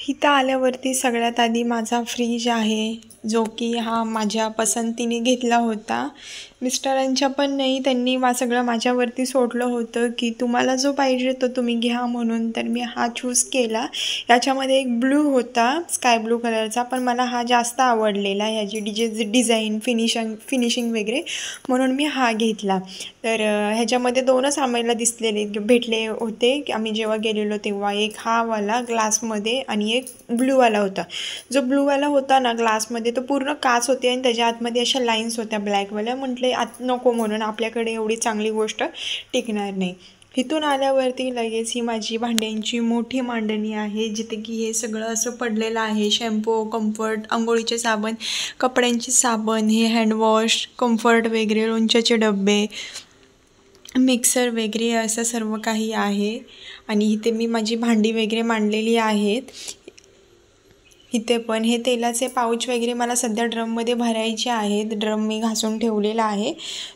इथं आल्यावरती सगळ्यात आधी माझा फ्रीज आहे, जो की हा माझ्या पसंतीने घेतला होता. मिस्टरांच्या पण नाही, त्यांनी सगळं माझ्यावरती सोडलं होतं की तुम्हाला जो पाहिजे तो तुम्ही घ्या म्हणून. तर मी हा चूज केला. याच्यामध्ये एक ब्लू होता, स्काय ब्लू कलरचा, पण मला हा जास्त आवडलेला, ह्याची डिझाईन फिनिशिंग वगैरे, म्हणून मी हा घेतला. तर ह्याच्यामध्ये दोनच आम्हाला भेटले होते की आम्ही जेव्हा गेलेलो तेव्हा. एक हा वाला ग्लासमध्ये आणि एक ब्लूवाला होता. जो ब्लूवाला होता ना ग्लासमध्ये, तो पूर्ण काच होते आणि त्याच्या आतमध्ये अशा लाईन्स होत्या ब्लॅकवाल्या. म्हटले आत नको, म्हणून आपल्याकडे एवढी चांगली गोष्ट टिकणार नाही. इथून आल्यावरती लगेच ही माझी भांड्यांची मोठी मांडणी आहे, जिथे की हे सगळं असं पडलेलं आहे. शॅम्पू, कम्फर्ट, अंघोळीचे साबण, कपड्यांचे साबण, हे हँडवॉश, कम्फर्ट वगैरे, लोणच्याचे डबे, मिक्सर वगैरे, असं सर्व काही आहे. आणि इथे मी माझी भांडी वगैरे मांडलेली आहेत. इथे पण हे तेलाचे पाऊच वगैरे मला सध्या ड्रममध्ये भरायचे आहेत. ड्रम मी घासून ठेवलेला आहे,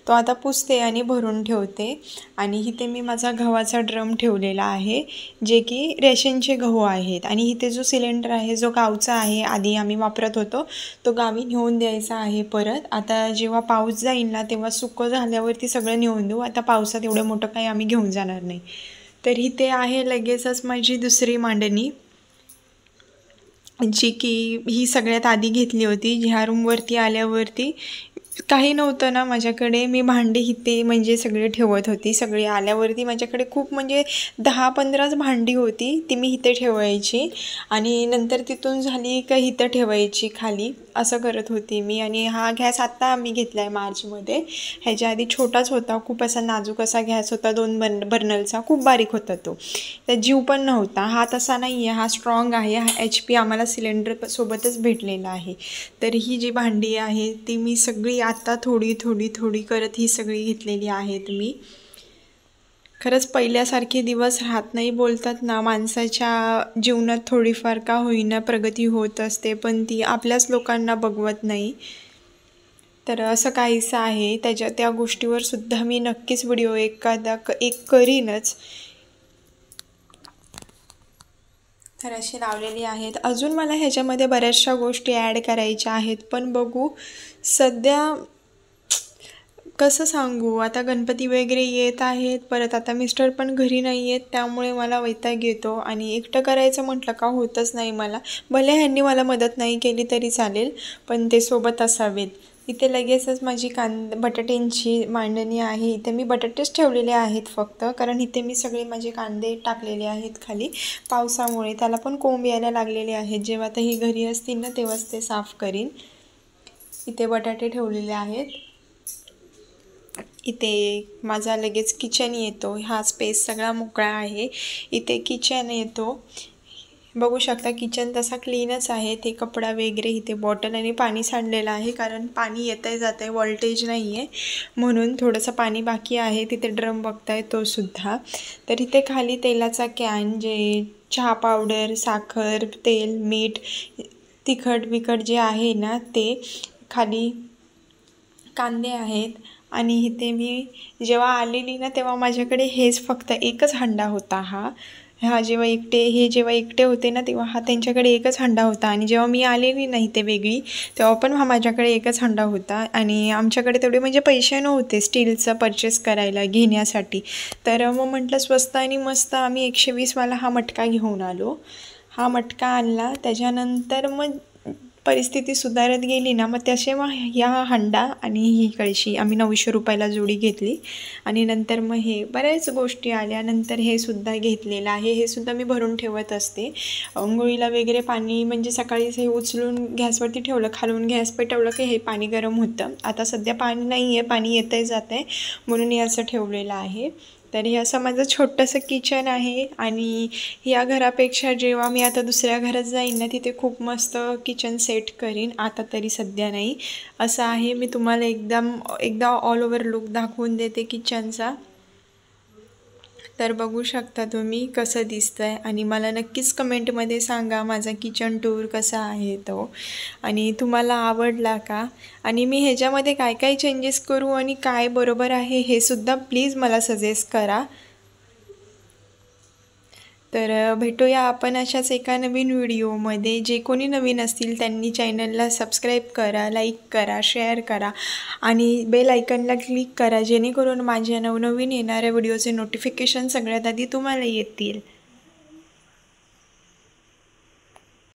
तो आता पुसते आणि भरून ठेवते. आणि इथे मी माझा गव्हाचा ड्रम ठेवलेला आहे, जे की रेशनचे गहू आहेत. आणि इथे जो सिलेंडर आहे, जो गावचा आहे, आधी आम्ही वापरत होतो, तो गावी नेऊन द्यायचा आहे परत. आता जेव्हा पाऊस जाईल ना, तेव्हा सुकं झाल्यावरती सगळं नेऊन देऊ. आता पावसात एवढं मोठं काही आम्ही घेऊन जाणार नाही. तर इथे आहे लगेचच माझी दुसरी मांडणी, जी की ही सगळ्यात आधी घेतली होती. ह्या रूमवरती आल्यावरती काही नव्हतं ना माझ्याकडे, मी भांडी इथे म्हणजे सगळे ठेवत होती. सगळे आल्यावरती माझ्याकडे खूप म्हणजे 10-15च भांडी होती, ती मी इथे ठेवायची आणि नंतर तिथून झाली का इथं ठेवायची खाली, असं करत होती मी. आणि हा गॅस आत्ता आम्ही घेतला आहे मार्चमध्ये. ह्याच्या आधी छोटाच होता, खूप असा नाजूक असा गॅस होता, 2 बर्नरचा, खूप बारीक होता तो, त्यात जीव पण नव्हता. हा तसा नाही आहे, हा स्ट्रॉंग आहे. हा HP आम्हाला सिलेंडर सोबतच भेटलेला आहे. तर ही जी भांडी आहे ती मी सगळी आता थोडी थोडी थोडी करत ही सगळी घेतलेली आहेत मी. खरंच पहिल्यासारखे दिवस राहत नाही. बोलतात ना, माणसाच्या जीवनात थोडीफार का होईना प्रगती होत असते, पण ती आपल्याच लोकांना बघवत नाही. तर असं काहीसं आहे. त्या गोष्टीवर सुद्धा मी नक्कीच व्हिडिओ एक करीनच. तर अशी लावलेली आहेत. अजून मला ह्याच्यामध्ये बऱ्याचशा गोष्टी ॲड करायच्या आहेत, पण बघू. सध्या कसं सांगू, आता गणपती वगैरे येत आहेत, परत आता मिस्टर पण घरी नाही आहेत, त्यामुळे मला वैताग येतो आणि एकटं करायचं म्हटलं का होतच नाही मला. भले ह्यांनी मला मदत नाही केली तरी चालेल, पण ते सोबत असावेत. इथे लगेचच माझी बटाट्यांची मांडणी आहे. इथे मी बटाटेच ठेवलेले आहेत फक्त, कारण इथे मी सगळे माझे कांदे टाकलेले आहेत खाली. पावसामुळे त्याला पण कोंब यायला लागलेले आहेत. जेव्हा आता ही घरी असतील ना, तेव्हाच ते साफ करीन. इथे बटाटे ठेवलेले आहेत. इथे माझा लगेच किचन येतो. हा स्पेस सगळा मोकळा आहे. इथे किचन येतो, बघू शकता. किचन तसा क्लीनच आहे. ते कपडा वगैरे, इथे बॉटल आणि पाणी सांडलेलं आहे, कारण पाणी येतंय जातंय, व्होल्टेज नाही आहे म्हणून थोडंसं पाणी बाकी आहे. तिथे ड्रम बघताय तो सुद्धा. तर इथे खाली तेलाचा कॅन, जे चहा पावडर, साखर, तेल, मीठ, तिखट बिखट जे आहे ना ते. खाली कांदे आहेत. आणि इथे मी जेव्हा आलेली ना, तेव्हा माझ्याकडे हेच फक्त एकच हंडा होता. जेव्हा एकटे होते ना, तेव्हा हा त्यांच्याकडे एकच हंडा होता. आणि जेव्हा मी आलेली नाही ते वेगळी, तेव्हा पण माझ्याकडे एकच हंडा होता. आणि आमच्याकडे तेवढे म्हणजे पैसे नव्हते स्टीलचं परचेस करायला, घेण्यासाठी. तर मग म्हटलं स्वस्त आणि मस्त आम्ही 120वाला हा मटका घेऊन आलो. हा मटका आणला. त्याच्यानंतर मग परिस्थिती सुधारत गेली ना, मग ह्या हंडा आणि ही कळशी आम्ही 900 रुपयाला जोडी घेतली. आणि नंतर मग हे बऱ्याच गोष्टी आल्या. नंतर हे सुद्धा घेतलेलं आहे. हे सुद्धा मी भरून ठेवत असते. अंघोळीला वगैरे पाणी म्हणजे सकाळीच हे उचलून गॅसवरती ठेवलं, खालून गॅस पेटवलं की हे पाणी गरम होतं. आता सध्या पाणी नाही आहे, पाणी येतंय जातंय, म्हणून हे असं ठेवलेलं आहे. तर हे असं माझं छोटंसं किचन आहे. आणि या घरापेक्षा जेव्हा मी आता दुसऱ्या घरात जाईन ना, तिथे खूप मस्त किचन सेट करीन. आता तरी सध्या नाही. असं आहे. मी तुम्हाला एकदा ऑल ओव्हर लुक दाखवून देते किचनचा. तर बघू शकता तुम्ही कसं दिसतंय. आणि मला नक्कीच कमेंटमध्ये सांगा माझा किचन टूर कसा आहे तो, आणि तुम्हाला आवडला का, आणि मी ह्याच्यामध्ये काय काय चेंजेस करू आणि काय बरोबर आहे हे सुद्धा प्लीज मला सजेस्ट करा. तर भेटूया आपण अशाच एका नवीन व्हिडिओमध्ये. जे कोणी नवीन असतील त्यांनी चॅनलला सबस्क्राईब करा, लाईक करा, शेअर करा आणि बेल आयकनला क्लिक करा, जेणेकरून माझ्या नवनवीन येणाऱ्या व्हिडिओचे नोटिफिकेशन सगळ्यात आधी तुम्हाला येतील.